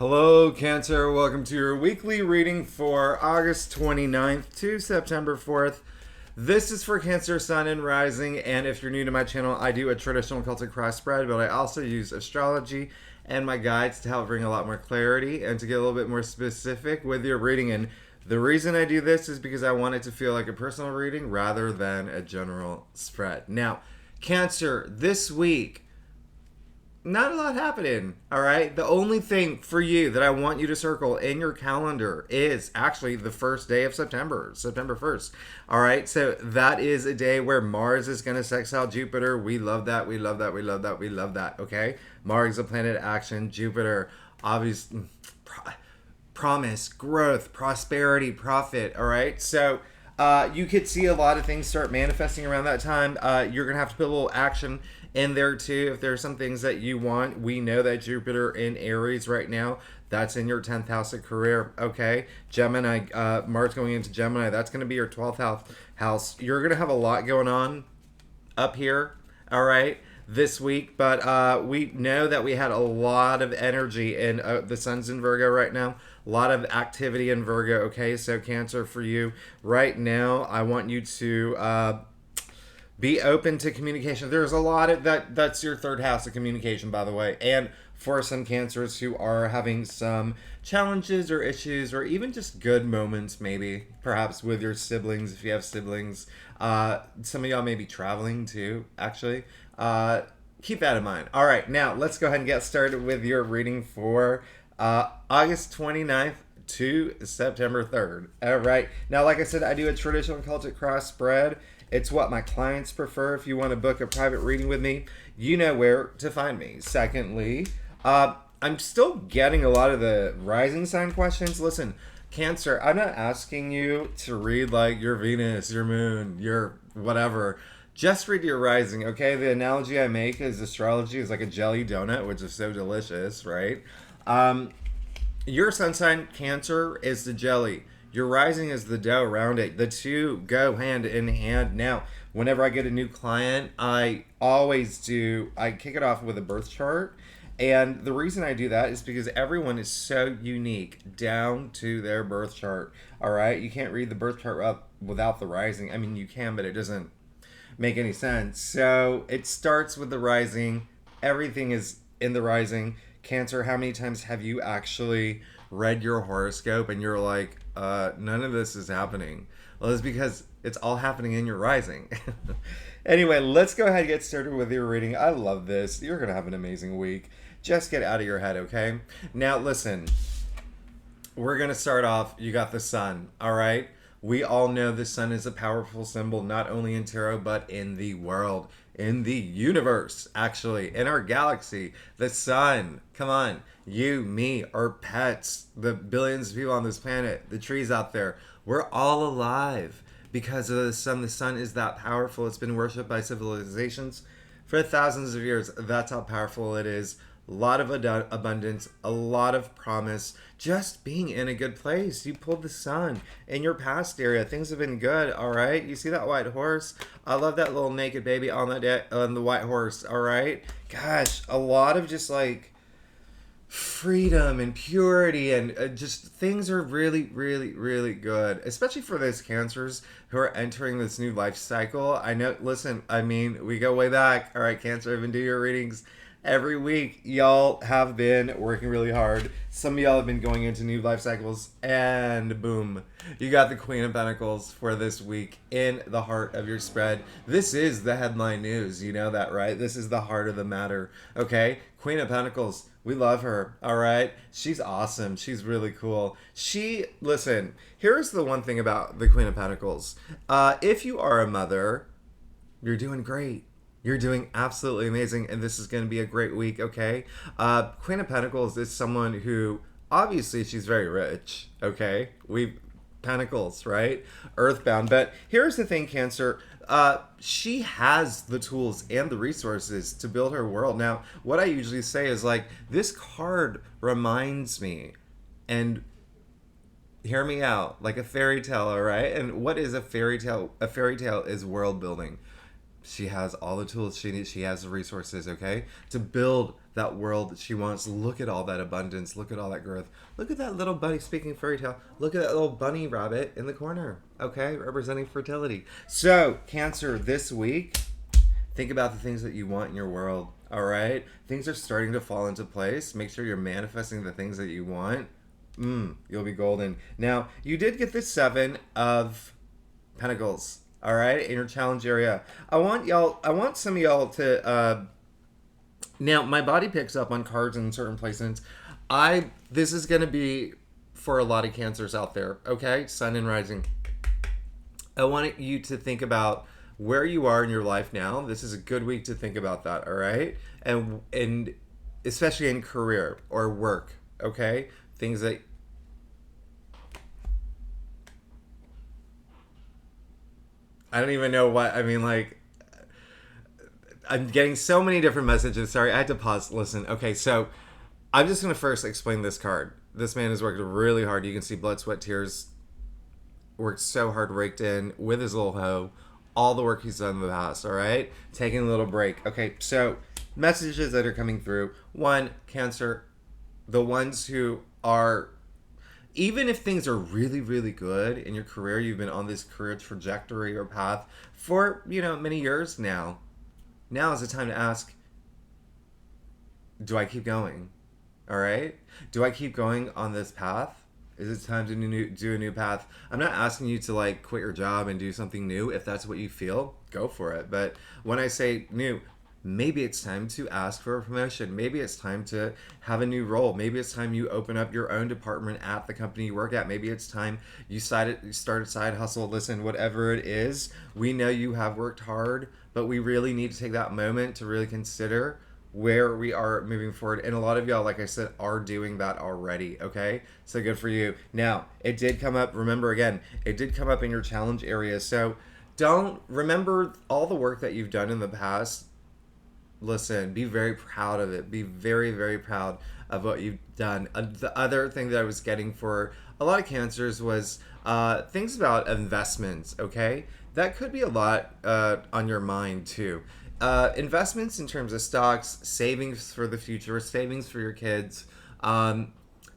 Hello, Cancer. Welcome to your weekly reading for August 29th to September 4th. This is for Cancer, Sun, and Rising. And if you're new to my channel, I do a traditional Celtic cross spread, but I also use astrology and my guides to help bring a lot more clarity and to get a little bit more specific with your reading. And the reason I do this is because I want it to feel like a personal reading rather than a general spread. Now, Cancer, this week, not a lot happening, all right? The only thing for you that I want you to circle in your calendar is actually the first day of September, September 1st, all right? So that is a day where Mars is going to sextile Jupiter. We love that, we love that, we love that, we love that, okay? Mars is a planet of action. Jupiter, obviously, promise, growth, prosperity, profit, all right? So you could see a lot of things start manifesting around that time. You're going to have to put a little action in there too if there's some things that you want. We know that Jupiter in Aries right now, that's in your 10th house of career, okay? Gemini, Mars going into Gemini, that's going to be your 12th house. You're going to have a lot going on up here, all right, this week, but we know that we had a lot of energy in the Sun's in Virgo right now. A lot of activity in Virgo, okay? So Cancer, for you right now, I want you to be open to communication. There's a lot of that's your third house of communication, by the way. And for some Cancers who are having some challenges or issues or even just good moments, maybe perhaps with your siblings, if you have siblings. Some of y'all may be traveling too, actually. Keep that in mind. All right, now let's go ahead and get started with your reading for August 29th to September 3rd. All right. Now, like I said, I do a traditional Celtic cross spread. It's what my clients prefer. If you want to book a private reading with me, you know where to find me. Secondly, I'm still getting a lot of the rising sign questions. Listen, Cancer, I'm not asking you to read like your Venus, your moon, your whatever. Just read your rising, okay? The analogy I make is astrology is like a jelly donut, which is so delicious, right? Your sun sign, Cancer, is the jelly. Your rising is the dough around it. The two go hand in hand. Now, whenever I get a new client, I kick it off with a birth chart. And the reason I do that is because everyone is so unique down to their birth chart. All right? You can't read the birth chart up without the rising. I mean, you can, but it doesn't make any sense. So it starts with the rising. Everything is in the rising. Cancer, how many times have you actually read your horoscope and you're like, none of this is happening? Well, it's because it's all happening in your rising. Anyway, let's go ahead and get started with your reading. I love this. You're going to have an amazing week. Just get out of your head, okay? Now, listen, we're going to start off. You got the sun, all right? We all know the sun is a powerful symbol, not only in tarot, but in the world, in the universe, actually, in our galaxy. The sun, come on, you, me, our pets, the billions of people on this planet, the trees out there, we're all alive because of the sun. The sun is that powerful. It's been worshipped by civilizations for thousands of years. That's how powerful it is. A lot of abundance, a lot of promise, just being in a good place. You pulled the sun in your past area. Things have been good, all right? You see that white horse? I love that little naked baby on the white horse, all right? Gosh, a lot of just like freedom and purity and just things are really, really, really good, especially for those Cancers who are entering this new life cycle. I know, listen, I mean, we go way back. All right, Cancer, I've been doing your readings every week. Y'all have been working really hard. Some of y'all have been going into new life cycles, and boom, you got the Queen of Pentacles for this week in the heart of your spread. This is the headline news. You know that, right? This is the heart of the matter, okay? Queen of Pentacles, we love her, all right? She's awesome. She's really cool. Listen, here's the one thing about the Queen of Pentacles. If you are a mother, you're doing great. You're doing absolutely amazing, and this is going to be a great week, okay? Queen of Pentacles is someone who, obviously, she's very rich, okay? Pentacles, right? Earthbound. But here's the thing, Cancer. She has the tools and the resources to build her world. Now, what I usually say is, like, this card reminds me, and hear me out, like a fairy tale, all right? And what is a fairy tale? A fairy tale is world building. She has all the tools she needs. She has the resources, okay, to build that world that she wants. Look at all that abundance. Look at all that growth. Look at that little bunny, speaking fairy tale. Look at that little bunny rabbit in the corner, okay, representing fertility. So, Cancer, this week, think about the things that you want in your world, all right? Things are starting to fall into place. Make sure you're manifesting the things that you want. You'll be golden. Now, you did get the 7 of Pentacles, all right, in your challenge area. I want some of y'all to, now, my body picks up on cards in certain placements. This is going to be for a lot of Cancers out there, okay? Sun and rising. I want you to think about where you are in your life now. This is a good week to think about that, all right? And especially in career or work, okay? Things that I don't even know what, I mean, like, I'm getting so many different messages. Sorry, I had to pause. Listen, okay, so I'm just going to first explain this card. This man has worked really hard. You can see blood, sweat, tears. Worked so hard, raked in with his little hoe. All the work he's done in the past, all right? Taking a little break. Okay, so messages that are coming through. 1, Cancer, the ones who are, even if things are really, really good in your career, you've been on this career trajectory or path for, many years now. Now is the time to ask, do I keep going? All right? Do I keep going on this path? Is it time to do a new path? I'm not asking you to like quit your job and do something new. If that's what you feel, go for it. But when I say new, maybe it's time to ask for a promotion. Maybe it's time to have a new role. Maybe it's time you open up your own department at the company you work at. Maybe it's time you start a side hustle. Listen, whatever it is, we know you have worked hard, but we really need to take that moment to really consider where we are moving forward. And a lot of y'all, like I said, are doing that already, okay? So good for you. Now, it did come up, remember again, it did come up in your challenge area. So don't remember all the work that you've done in the past. Listen, be very proud of it. Be very, very proud of what you've done. The other thing that I was getting for a lot of Cancers was things about investments, okay? That could be a lot on your mind too. Investments in terms of stocks, savings for the future, savings for your kids.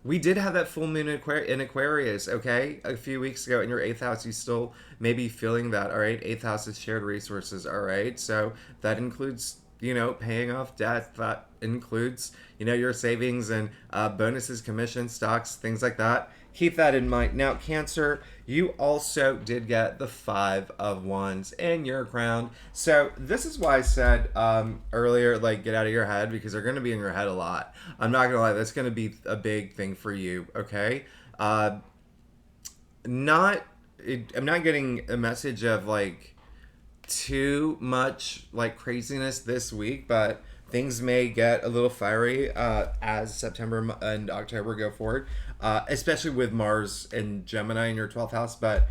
We did have that full moon in Aquarius, okay? A few weeks ago in your 8th house, you still may be feeling that, all right? 8th house is shared resources, all right? So that includes, paying off debt. That includes, your savings and bonuses, commissions, stocks, things like that. Keep that in mind. Now, Cancer, you also did get the 5 of Wands in your crown. So this is why I said earlier, like, get out of your head, because they're going to be in your head a lot. I'm not going to lie. That's going to be a big thing for you, okay? I'm not getting a message of, like, too much, like, craziness this week, but things may get a little fiery as September and October go forward, especially with Mars and Gemini in your 12th house. But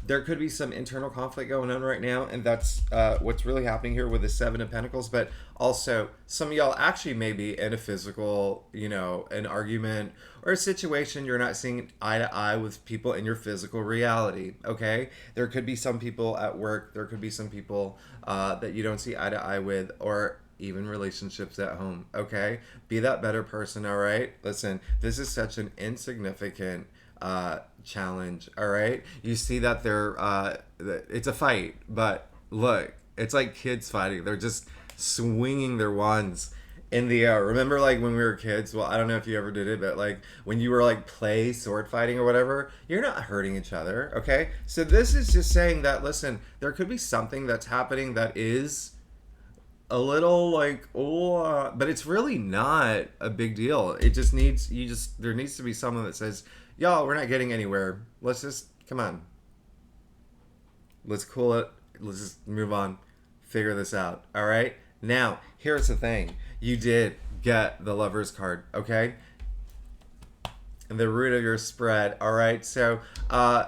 there could be some internal conflict going on right now, and that's what's really happening here with the 7 of Pentacles. But also, some of y'all actually may be in a physical, an argument or a situation you're not seeing eye to eye with people in your physical reality, okay? There could be some people at work, there could be some people that you don't see eye to eye with, or even relationships at home, okay? Be that better person, all right? Listen, this is such an insignificant challenge, all right? You see that it's a fight, but look, it's like kids fighting. They're just swinging their wands in the air. Remember, like, when we were kids? Well, I don't know if you ever did it, but like when you were like play sword fighting or whatever, you're not hurting each other, okay? So this is just saying that, listen, there could be something that's happening that is a little like, but it's really not a big deal. It just needs, there needs to be someone that says, y'all, we're not getting anywhere. Let's just, come on. Let's cool it. Let's just move on. Figure this out. All right? Now, here's the thing. You did get the Lover's card, okay? And the root of your spread, all right? So,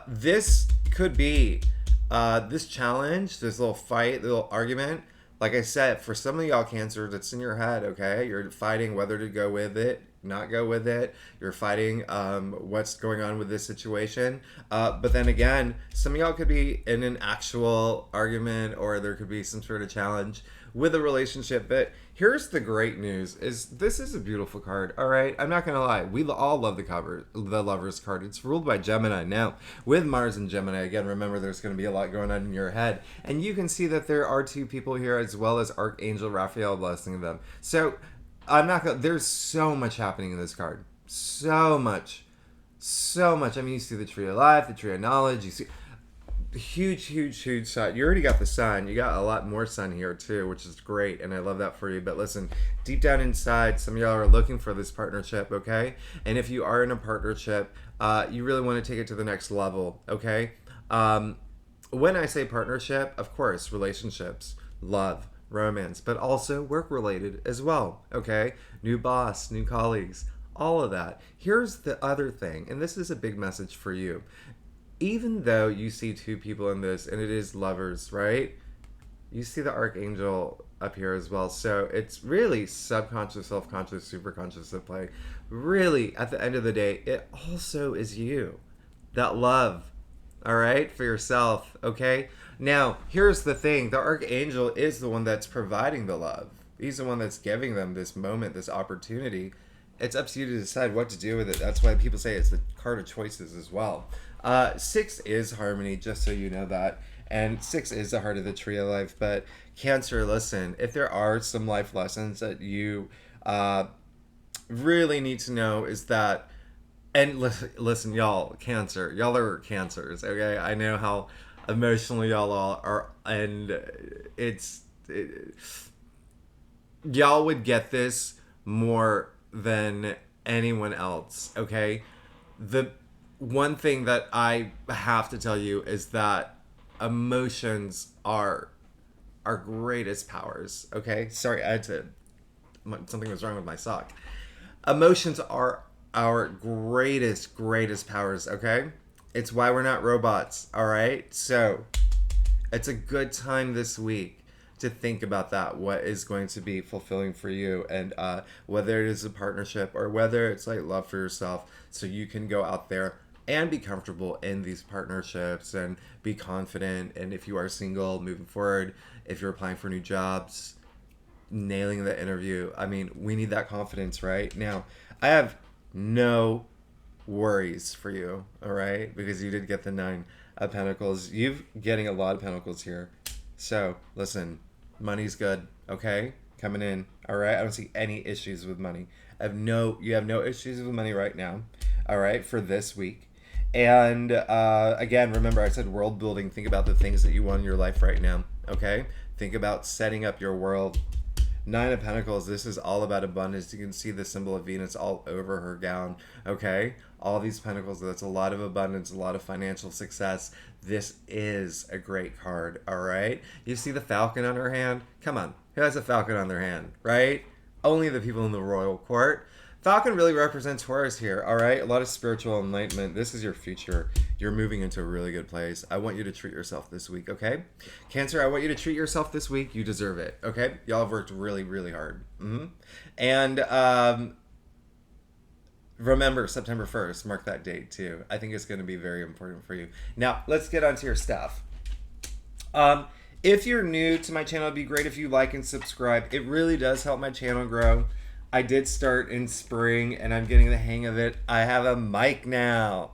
this could be, this challenge, this little fight, little argument, like I said, for some of y'all Cancers, it's in your head, okay? You're fighting whether to go with it, not go with it. You're fighting what's going on with this situation. But then again, some of y'all could be in an actual argument, or there could be some sort of challenge with a relationship. But here's the great news: is this is a beautiful card. All right, I'm not gonna lie. We all love the Lovers card. It's ruled by Gemini. Now, with Mars and Gemini, again, remember there's going to be a lot going on in your head, and you can see that there are two people here, as well as Archangel Raphael blessing them. So, I'm not gonna. There's so much happening in this card. So much. I mean, you see the Tree of Life, the Tree of Knowledge. You see huge shot. You already got the sun. You got a lot more sun here too, which is great, and I love that for you. But listen, deep down inside, some of y'all are looking for this partnership, okay? And if you are in a partnership, you really want to take it to the next level, okay? When I say partnership, of course, relationships, love, romance, but also work related as well, okay? New boss, new colleagues, all of that. Here's the other thing, and this is a big message for you. Even though you see two people in this, and it is lovers, right? You see the Archangel up here as well. So it's really subconscious, self-conscious, superconscious at play. Really, at the end of the day, it also is you. That love, all right, for yourself, okay? Now, here's the thing. The Archangel is the one that's providing the love. He's the one that's giving them this moment, this opportunity. It's up to you to decide what to do with it. That's why people say it's the card of choices as well. 6 is harmony, just so you know that. And 6 is the heart of the Tree of Life. But Cancer, listen, if there are some life lessons that you really need to know is that, and listen, y'all, Cancer, y'all are Cancers, okay? I know how emotional y'all are, and y'all would get this more than anyone else, okay? The one thing that I have to tell you is that emotions are our greatest powers, okay? Sorry, something was wrong with my sock. Emotions are our greatest powers, okay? It's why we're not robots, all right? So, it's a good time this week to think about that, what is going to be fulfilling for you, and whether it is a partnership or whether it's like love for yourself, so you can go out there and be comfortable in these partnerships and be confident. And if you are single, moving forward, if you're applying for new jobs, nailing the interview, I mean, we need that confidence right now. I have no worries for you, all right, because you did get the 9 of Pentacles. You're getting a lot of Pentacles here. So listen, money's good, okay, coming in, all right? I don't see any issues with money. You have no issues with money right now, all right, for this week. And again, remember I said world building. Think about the things that you want in your life right now, okay? Think about setting up your world. 9 of Pentacles, this is all about abundance. You can see the symbol of Venus all over her gown, okay? All these Pentacles, that's a lot of abundance, a lot of financial success. This is a great card, all right? You see the Falcon on her hand? Come on, who has a Falcon on their hand, right? Only the people in the royal court. Falcon really represents Taurus here, all right? A lot of spiritual enlightenment. This is your future. You're moving into a really good place. I want you to treat yourself this week, okay? Cancer, I want you to treat yourself this week. You deserve it, okay? Y'all have worked really hard. And remember, September 1st, mark that date too. I think it's going to be very important for you. Now, let's get onto your stuff. If you're new to my channel, it'd be great if you like and subscribe. It really does help my channel grow. I did start in spring, and I'm getting the hang of it. I have a mic now.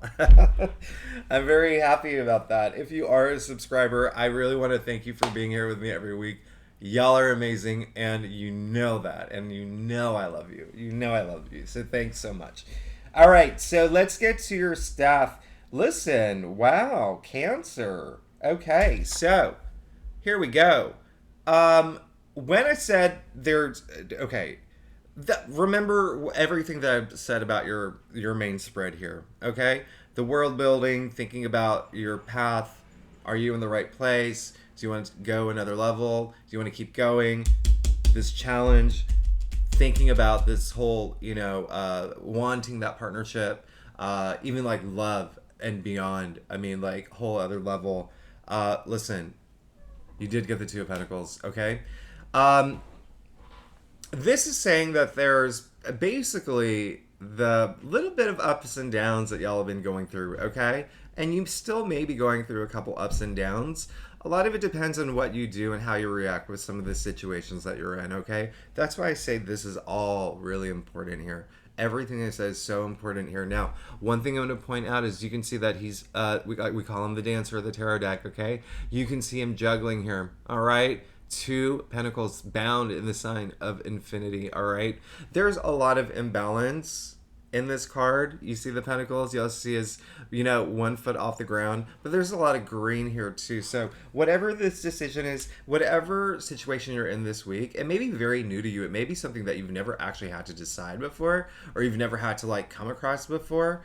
I'm very happy about that. If you are a subscriber, I really want to thank you for being here with me every week. Y'all are amazing, and you know that, and you know I love you. You know I love you, so thanks so much. All right, so let's get to your stuff. Listen, wow, Cancer. Okay, so here we go. When I said there's... Okay. Remember everything that I've said about your main spread here, okay? The world building, thinking about your path. Are you in the right place? Do you want to go another level? Do you want to keep going? This challenge, thinking about this whole, wanting that partnership, even like love and beyond. I mean, like whole other level. Listen, you did get the 2 of Pentacles, okay? This is saying that there's basically the little bit of ups and downs that y'all have been going through, okay? And you still may be going through a couple ups and downs. a lot of it depends on what you do and how you react with some of the situations that you're in, okay? That's why I say this is all really important here. Everything I said is so important here. Now, one thing I'm going to point out is you can see that he's, we call him the dancer of the tarot deck, okay? You can see him juggling here, all right? 2 pentacles bound in the sign of infinity, all right? There's a lot of imbalance in this card. You see the pentacles, you'll see is, 1 foot off the ground, but there's a lot of green here too. So whatever this decision is, whatever situation you're in this week, it may be very new to you. It may be something that you've never actually had to decide before, or you've never had to like come across before.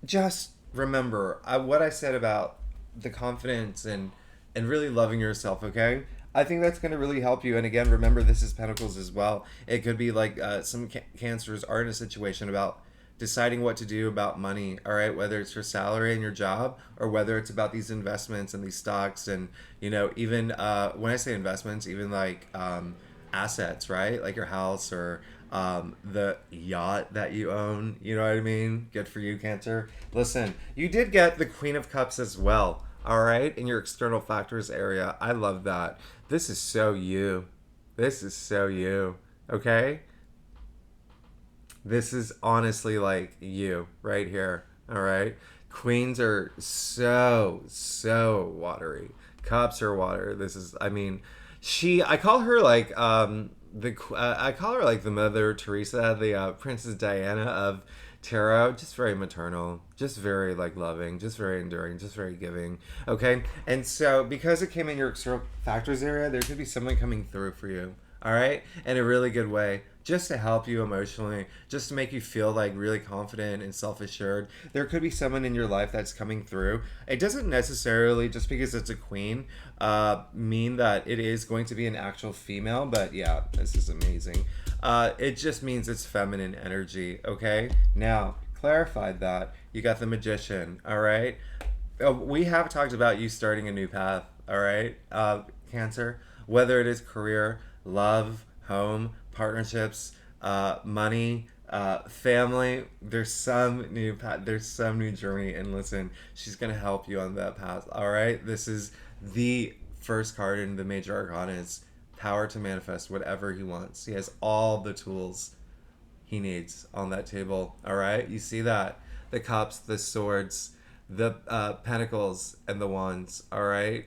Just remember what I said about the confidence and really loving yourself, okay? I think that's going to really help you. And again, remember, this is Pentacles as well. It could be like some Cancers are in a situation about deciding what to do about money, all right? Whether it's your salary and your job, or whether it's about these investments and these stocks and, even when I say investments, even like assets, right? Like your house or the yacht that you own, you know what I mean? Good for you, Cancer. Listen, you did get the Queen of Cups as well. All right, in your external factors area. I love that. This is so you. This is so you. Okay? This is honestly like you right here. All right? Queens are so watery. Cups are water. This is, I call her like I call her like the Mother Teresa, the Princess Diana of tarot. Just very maternal, just very like loving, just very enduring, just very giving. Okay, and so because it came in your external factors area, there could be someone coming through for you, all right, in a really good way, just to help you emotionally, just to make you feel like really confident and self-assured. There could be someone in your life that's coming through. It doesn't necessarily, just because it's a queen, mean that it is going to be an actual female, but yeah, this is amazing. It just means it's feminine energy, okay? Now, clarified that. You got the Magician, all right? We have talked about you starting a new path, all right? Cancer, whether it is career, love, home, partnerships, money, family, there's some new path, there's some new journey, and listen, she's going to help you on that path, all right? This is the first card in the Major Arcana. It's power to manifest whatever he wants. He has all the tools he needs on that table. All right, you see that? The cups, the swords, the pentacles, and the wands. All right,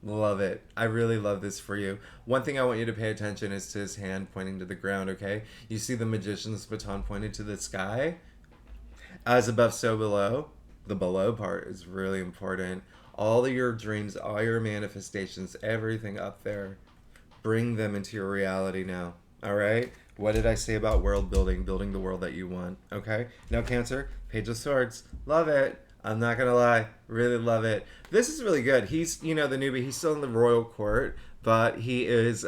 love it. I really love this for you. One thing I want you to pay attention is to his hand pointing to the ground. Okay, you see the Magician's baton pointed to the sky. As above, so below. The below part is really important. All of your dreams, all your manifestations, everything up there, bring them into your reality now, all right? What did I say about world building? Building the world that you want, okay? Now, Cancer, Page of Swords, love it. I'm not going to lie, really love it. This is really good. He's, the newbie, he's still in the royal court, but he is,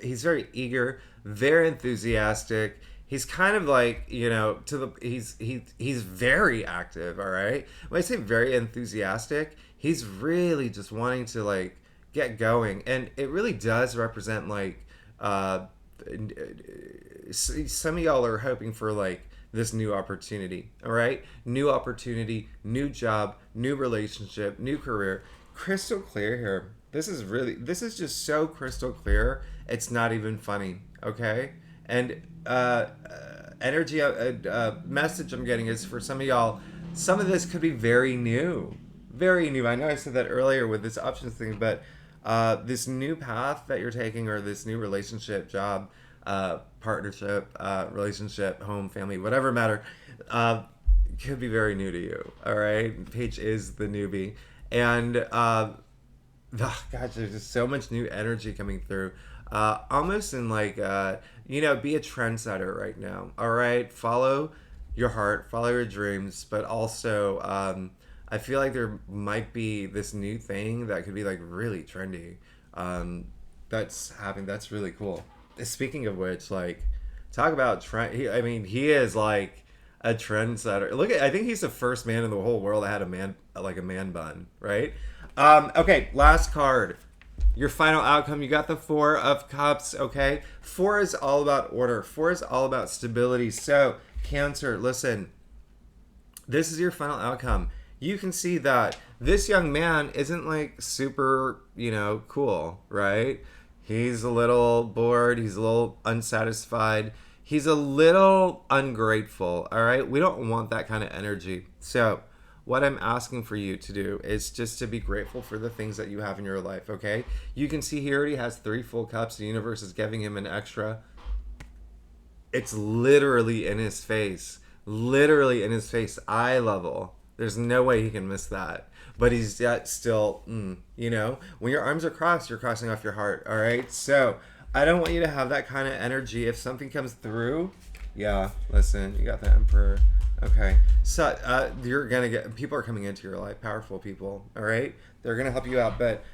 he's very eager, very enthusiastic. He's kind of like, he's very active, all right? When I say very enthusiastic, he's really just wanting to like get going, and it really does represent like some of y'all are hoping for like this new opportunity, all right? New opportunity, new job, new relationship, new career. Crystal clear here. This is just so crystal clear. It's not even funny, okay? And energy message I'm getting is for some of y'all, some of this could be very new. Very new. I know I said that earlier with this options thing, but this new path that you're taking, or this new relationship, job, partnership, relationship, home, family, whatever matter, could be very new to you. All right, Paige is the newbie, and gosh, there's just so much new energy coming through. Almost in like, be a trendsetter right now. All right, follow your heart, follow your dreams, but also I feel like there might be this new thing that could be like really trendy. That's happening. That's really cool. Speaking of which, like, talk about trend. He is like a trendsetter. I think he's the first man in the whole world that had a man bun, right? Okay, last card. Your final outcome, you got the 4 of Cups, okay? 4 is all about order. 4 is all about stability. So, Cancer, listen. This is your final outcome. you can see that this young man isn't like super, cool, right? He's a little bored. He's a little unsatisfied. He's a little ungrateful, all right? We don't want that kind of energy. So, what I'm asking for you to do is just to be grateful for the things that you have in your life, okay? You can see he already has 3 full cups. The universe is giving him an extra. It's literally in his face. Literally in his face, eye level. There's no way he can miss that. But he's yet still, when your arms are crossed, you're crossing off your heart, all right? So I don't want you to have that kind of energy. If something comes through, yeah, listen, you got the Emperor. Okay. So you're going to get, people are coming into your life, powerful people, all right? They're going to help you out. But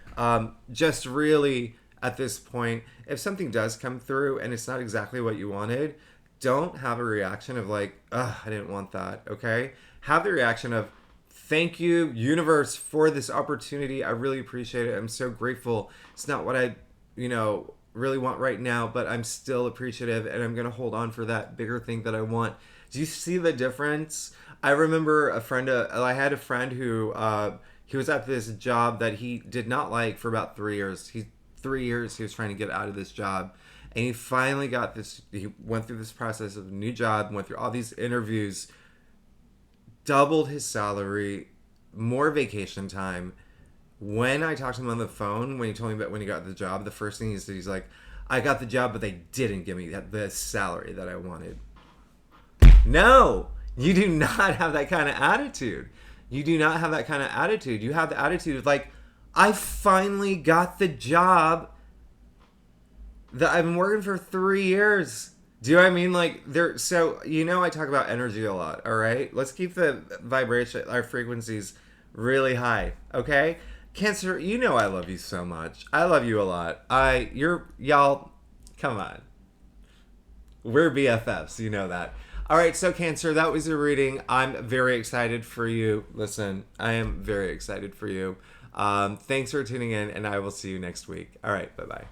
just really at this point, if something does come through and it's not exactly what you wanted, don't have a reaction of like, ugh, I didn't want that, okay? Have the reaction of, thank you, universe, for this opportunity. I really appreciate it. I'm so grateful. It's not what I, really want right now, but I'm still appreciative, and I'm going to hold on for that bigger thing that I want. Do you see the difference? I remember I had a friend who, he was at this job that he did not like for about 3 years. 3 years he was trying to get out of this job. And he finally got this, he went through this process of a new job, went through all these interviews, doubled his salary, more vacation time. When I talked to him on the phone, when he told me about when he got the job, the first thing he said, he's like, I got the job, but they didn't give me the salary that I wanted. No, you do not have that kind of attitude. You do not have that kind of attitude. You have the attitude of like, I finally got the job that I've been working for 3 years. Do you know what I mean? Like, I talk about energy a lot, all right? Let's keep the vibration, our frequencies really high, okay? Cancer, I love you so much. I love you a lot. Y'all, come on. We're BFFs, you know that. All right, so Cancer, that was your reading. I'm very excited for you. Listen, I am very excited for you. Thanks for tuning in, and I will see you next week. All right, bye-bye.